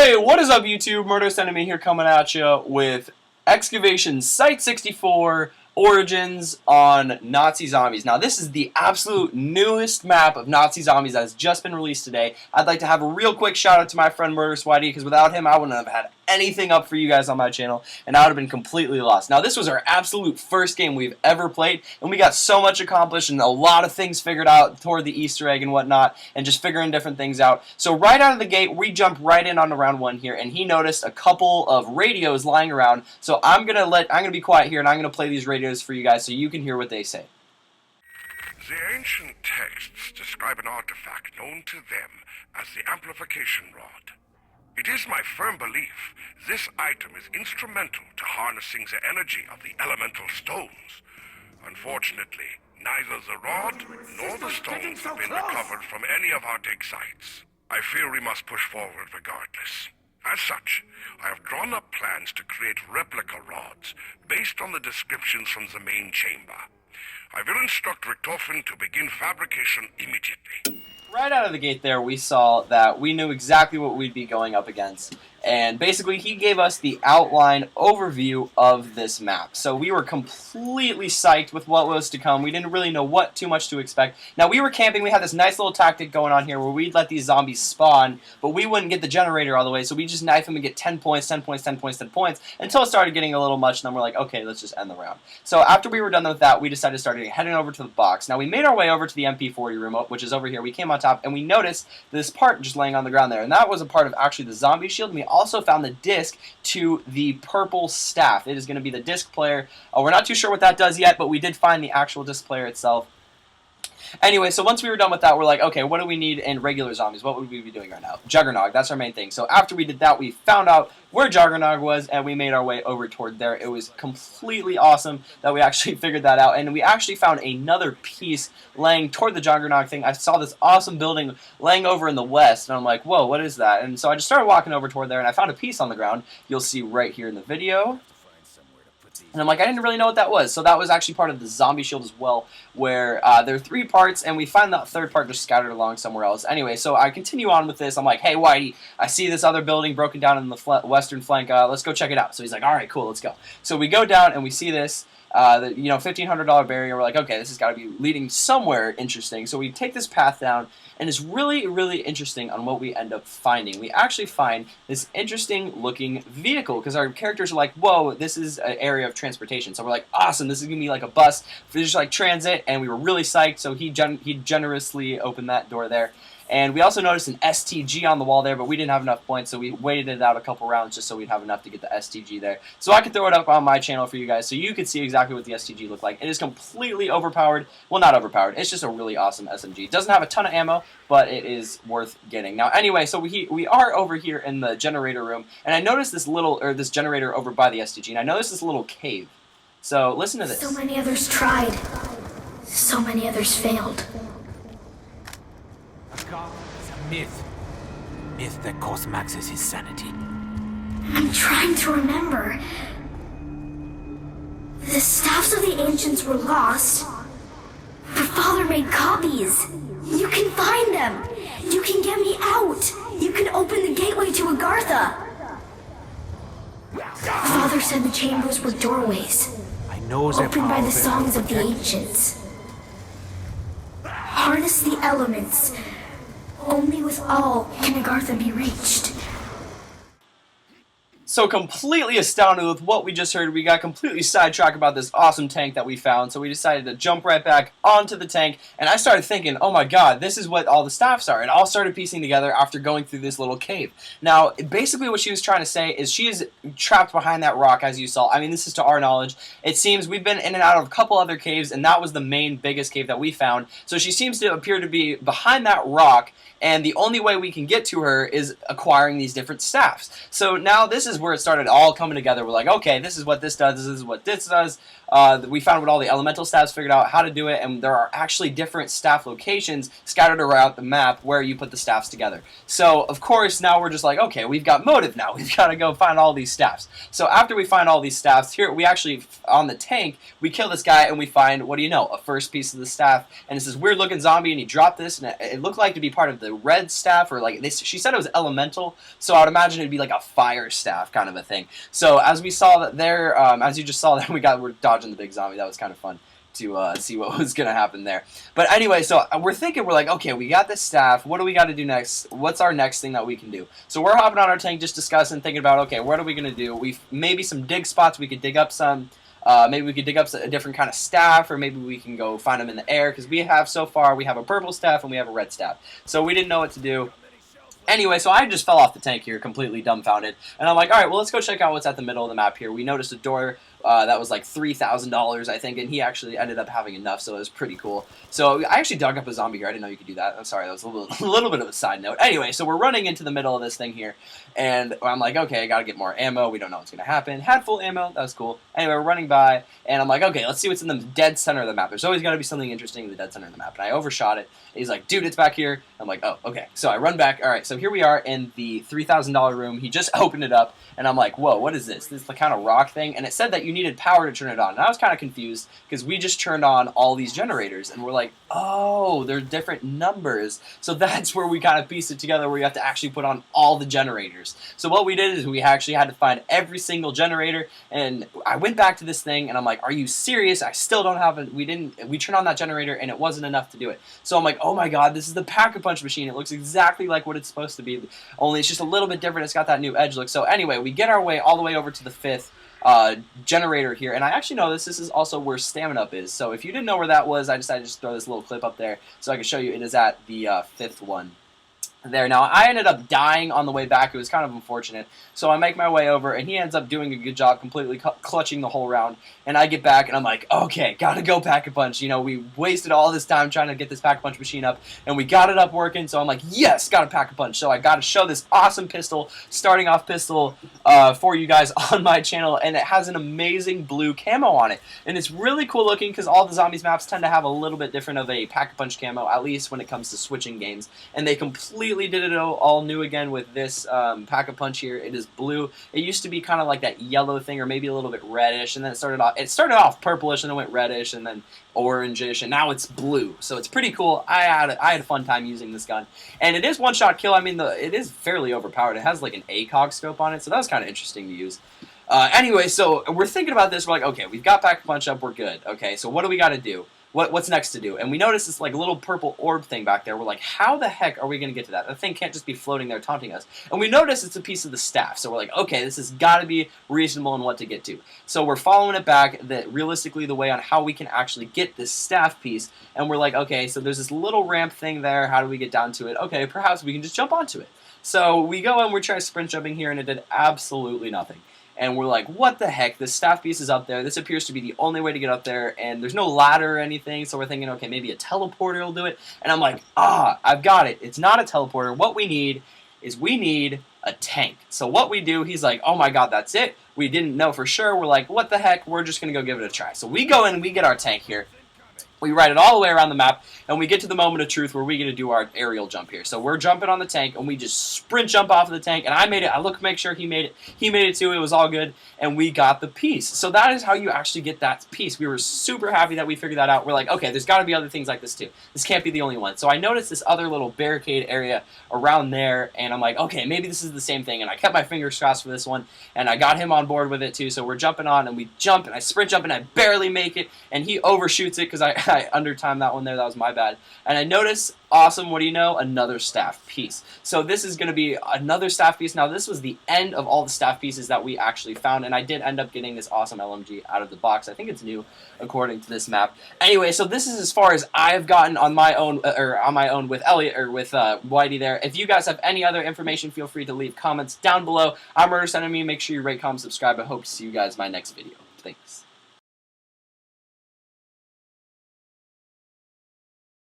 Hey, what is up YouTube? Murderous Enemy here coming at you with Excavation Site 64 Origins on Nazi Zombies. Now this is the absolute newest map of Nazi Zombies that has just been released today. I'd like to have a real quick shout out to my friend Murderous Whitey, because without him I wouldn't have had anything up for you guys on my channel and I would have been completely lost. Now this was our absolute first game we've ever played and we got so much accomplished and a lot of things figured out toward the Easter egg and whatnot and just figuring different things out. So right out of the gate we jumped right in on round one here and he noticed a couple of radios lying around, so I'm gonna be quiet here and I'm gonna play these radios for you guys so you can hear what they say. The ancient texts describe an artifact known to them as the amplification rod. It is my firm belief this item is instrumental to harnessing the energy of the elemental stones. Unfortunately, neither the rod nor the stones have been recovered from any of our dig sites. I fear we must push forward regardless. As such, I have drawn up plans to create replica rods based on the descriptions from the main chamber. I will instruct Richtofen to begin fabrication immediately. Right out of the gate there, we saw that we knew exactly what we'd be going up against. And basically, he gave us the outline overview of this map. So we were completely psyched with what was to come. We didn't really know too much to expect. Now, we were camping. We had this nice little tactic going on here where we'd let these zombies spawn, but we wouldn't get the generator all the way. So we just knife them and get 10 points, 10 points, 10 points, 10 points, until it started getting a little much. And then we're like, okay, let's just end the round. So after we were done with that, we decided to start heading over to the box. Now, we made our way over to the MP40 room, which is over here. We came on top, and we noticed this part just laying on the ground there. And that was a part of actually the zombie shield. And we also found the disc to the purple staff. It is going to be the disc player. We're not too sure what that does yet, but we did find the actual disc player itself. Anyway, so once we were done with that, we're like, okay, what do we need in regular zombies? What would we be doing right now? Juggernog, that's our main thing. So after we did that, we found out where Juggernog was, and we made our way over toward there. It was completely awesome that we actually figured that out, and we actually found another piece laying toward the Juggernog thing. I saw this awesome building laying over in the west, and I'm like, whoa, what is that? And so I just started walking over toward there, and I found a piece on the ground. You'll see right here in the video. And I'm like, I didn't really know what that was. So that was actually part of the zombie shield as well, where there are 3 parts, and we find that third part just scattered along somewhere else. Anyway, so I continue on with this. I'm like, hey, Whitey, I see this other building broken down in the western flank. Let's go check it out. So he's like, all right, cool, let's go. So we go down, and we see this. The $1,500 barrier. We're like, okay, this has got to be leading somewhere interesting. So we take this path down, and it's really, really interesting on what we end up finding. We actually find this interesting looking vehicle because our characters are like, whoa, this is an area of transportation. So we're like, awesome, this is gonna be like a bus for just like transit, and we were really psyched. So he generously opened that door there. And we also noticed an STG on the wall there, but we didn't have enough points, so we waited it out a couple rounds just so we'd have enough to get the STG there. So I could throw it up on my channel for you guys so you could see exactly what the STG looked like. It is completely overpowered. Well, not overpowered. It's just a really awesome SMG. It doesn't have a ton of ammo, but it is worth getting. Now, anyway, so we are over here in the generator room, and I noticed this generator over by the STG, and I noticed this little cave. So listen to this. So many others tried. So many others failed. It's a myth. Myth that cost Maxis his sanity. I'm trying to remember. The staffs of the ancients were lost. But Father made copies. You can find them. You can get me out. You can open the gateway to Agartha. Father said the chambers were doorways. I know they're Opened by the powerful. songs of the ancients. Harness the elements. Only with all can Agartha be reached. So completely astounded with what we just heard, we got completely sidetracked about this awesome tank that we found, so we decided to jump right back onto the tank, and I started thinking, oh my god, this is what all the staffs are, and all started piecing together after going through this little cave. Now, basically what she was trying to say is she is trapped behind that rock, as you saw. I mean, this is to our knowledge. It seems we've been in and out of a couple other caves, and that was the main, biggest cave that we found, so she seems to appear to be behind that rock, and the only way we can get to her is acquiring these different staffs. So now this is where it started all coming together. We're like, okay, this is what this does, this is what this does. We found what all the elemental staffs, figured out how to do it, and there are actually different staff locations scattered around the map where you put the staffs together. So, of course, now we're just like, okay, we've got motive now. We've got to go find all these staffs. So after we find all these staffs, here we actually, on the tank, we kill this guy and we find, what do you know, a first piece of the staff. And it's this weird looking zombie, and he dropped this, and it looked like to be part of the red staff, or like, she said it was elemental, so I would imagine it'd be like a fire staff kind of a thing. So as we saw that there, as you just saw that, we're dodging the big zombie. That was kind of fun to see what was going to happen there. But anyway, so we're like, okay, we got this staff. What do we got to do next? What's our next thing that we can do? So we're hopping on our tank, just discussing, thinking about, okay, what are we going to do? Maybe some dig spots. We could dig up some. Maybe we could dig up a different kind of staff, or maybe we can go find them in the air, because we have a purple staff and we have a red staff. So we didn't know what to do. Anyway, so I just fell off the tank here, completely dumbfounded. And I'm like, all right, well, let's go check out what's at the middle of the map here. We noticed a door that was like $3,000, I think, and he actually ended up having enough, so it was pretty cool. So I actually dug up a zombie here. I didn't know you could do that. I'm sorry, that was a little bit of a side note. Anyway, so we're running into the middle of this thing here, and I'm like, okay, I got to get more ammo. We don't know what's going to happen. Had full ammo. That was cool. Anyway, we're running by, and I'm like, okay, let's see what's in the dead center of the map. There's always got to be something interesting in the dead center of the map, and I overshot it. He's like, dude, it's back here. I'm like, oh, okay. So I run back. All right, so here we are in the $3,000 room. He just opened it up, and I'm like, whoa, what is this? This is the kind of rock thing, and it said that you needed power to turn it on. And I was kind of confused, because we just turned on all these generators, and we're like, oh, they're different numbers. So that's where we kind of pieced it together, where you have to actually put on all the generators. So what we did is we actually had to find every single generator, and I went back to this thing, and I'm like, are you serious? I still don't have it. We turned on that generator, and it wasn't enough to do it. So I'm like, oh my god, this is the Pack-a-Punch machine. It looks exactly like what it's supposed to be, only it's just a little bit different. It's got that new edge look. So anyway, we get our way all the way over to the 5th generator here, and I actually know this is also where Stamina Up is. So if you didn't know where that was, I decided to just throw this little clip up there so I can show you. It is at the 5th one there. Now, I ended up dying on the way back. It was kind of unfortunate. So I make my way over, and he ends up doing a good job completely clutching the whole round. And I get back, and I'm like, okay, gotta go Pack-a-Punch. You know, we wasted all this time trying to get this Pack-a-Punch machine up, and we got it up working. So I'm like, yes, gotta Pack-a-Punch. So I gotta show this awesome pistol, starting off pistol for you guys on my channel, and it has an amazing blue camo on it. And it's really cool looking, because all the Zombies maps tend to have a little bit different of a Pack-a-Punch camo, at least when it comes to switching games. And they completely did it all new again with this Pack-a-Punch here. It is blue. It used to be kind of like that yellow thing, or maybe a little bit reddish, and then it started off purplish, and then went reddish, and then orangish, and now it's blue. So it's pretty cool. I had a fun time using this gun, and it is one-shot kill. I mean, it is fairly overpowered. It has like an ACOG scope on it, so that was kind of interesting to use. Anyway, so we're thinking about this. We're like, okay, we've got Pack-a-Punch up. We're good. Okay, so what do we got to do? What's next to do? And we notice this like little purple orb thing back there. We're like, how the heck are we going to get to that? The thing can't just be floating there taunting us. And we notice it's a piece of the staff. So we're like, okay, this has got to be reasonable in what to get to. So we're following it back, realistically the way on how we can actually get this staff piece. And we're like, okay, so there's this little ramp thing there. How do we get down to it? Okay, perhaps we can just jump onto it. So we go and we're trying sprint jumping here, and it did absolutely nothing. And we're like, what the heck? This staff piece is up there. This appears to be the only way to get up there, and there's no ladder or anything, so we're thinking, okay, maybe a teleporter will do it. And I'm like, I've got it. It's not a teleporter. What we need is a tank. So what we do, he's like, oh my god, that's it? We didn't know for sure. We're like, what the heck? We're just going to go give it a try. So we go in and we get our tank here. We ride it all the way around the map, and we get to the moment of truth where we get to do our aerial jump here. So we're jumping on the tank, and we just sprint jump off of the tank, and I made it. I make sure he made it. He made it too. It was all good, and we got the piece. So that is how you actually get that piece. We were super happy that we figured that out. We're like, okay, there's got to be other things like this too. This can't be the only one. So I noticed this other little barricade area around there, and I'm like, okay, maybe this is the same thing. And I kept my fingers crossed for this one, and I got him on board with it too. So we're jumping on, and we jump, and I sprint jump, and I barely make it, and he overshoots it because I under-timed that one there. That was my bad. And I notice, awesome, what do you know? Another staff piece. So this is going to be another staff piece. Now this was the end of all the staff pieces that we actually found, and I did end up getting this awesome LMG out of the box. I think it's new according to this map. Anyway, so this is as far as I've gotten on my own with Elliot, or with Whitey there. If you guys have any other information, feel free to leave comments down below. I'm Murder Enemy. Make sure you rate, comment, subscribe. I hope to see you guys in my next video. Thanks.